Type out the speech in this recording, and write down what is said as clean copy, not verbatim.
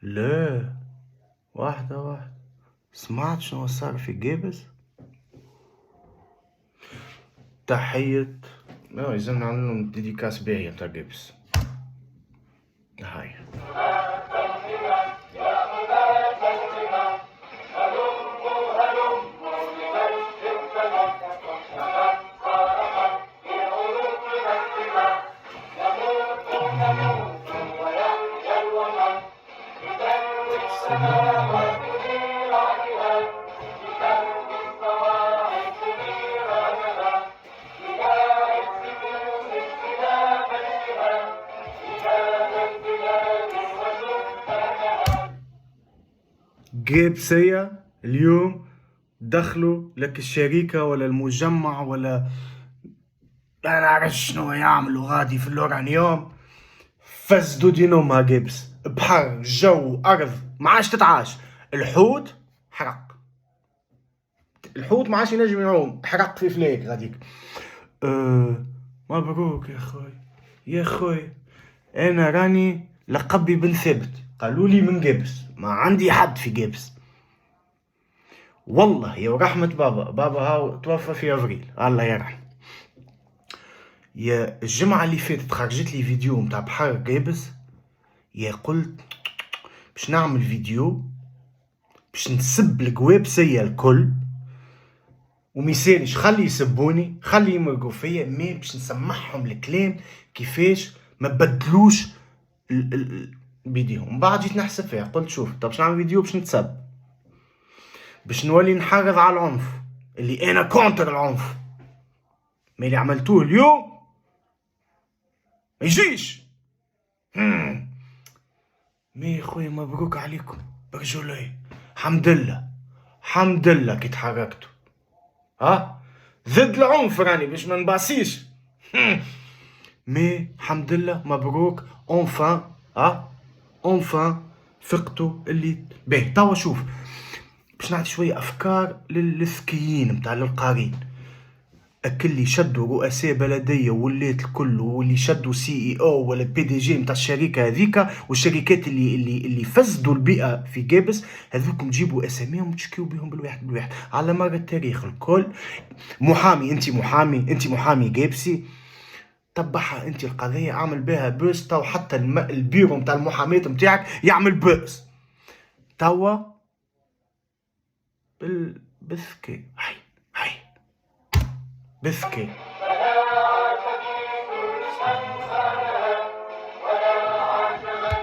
لا، واحدة. سمعت شنو صار في جيبس؟ تحية. لا، يلزمنا نعملهم ديديكاس باهية متاع جيبس. هاي جيبسية اليوم دخلوا لك الشركة ولا المجمع ولا لا نعرف شنو يعملوا غادي في الأورانيوم، فسدوا دينهم جيبس. بحر جو أرض ما عادش تتعاش. الحوت حرق، الحوت ما عادش ينجم يعوم، حرق في فليك غاديك. مبروك يا خوي انا راني لقبي بن ثابت، قالوا لي من جبس، ما عندي حد في جبس والله. يا ورحمة بابا هاو توفى في افريل الله يرحم. يا الجمعة اللي فاتت خرجت لي فيديو متاع بحر جابس، يا قلت باش نعمل فيديو باش نسب القوابسية الكل، وميسالش خلي يسبوني خلي يمرقوا فيا، مي باش نسمعهم الكلام كيفاش ما بدلوش بيديهم. بعد جيت نحسب فيها قلت شوف طب باش نعمل فيديو باش نتسب، باش نولي نحرض على العنف اللي انا كونتر العنف، ما اللي عملتوه اليوم ما يجيش. مي خويا مبروك عليكم برجولي، حمد لله كي تحركتوا. ضد العنف راني باش ما نباسيش. مي الحمد لله مبروك اونفان. اونفان فقتوا اللي باهي. توا شوف باش نعطي شويه افكار للذكيين متاع للقارين، اللي شدوا رؤساء بلديه ولات الكل، واللي شدوا CEO ولا PDG متاع الشركه هذيك، والشركات اللي فسدوا البيئه في جابس هذوكم جيبوا اساميهم وتشكيوا بهم بالواحد على مر التاريخ الكل. محامي انت محامي جابسي، تبعها انت القضيه اعمل بها بوس، تو حتى البيرو متاع المحاماه متاعك يعمل بوس توا بالذكاء. هاي بذكاء.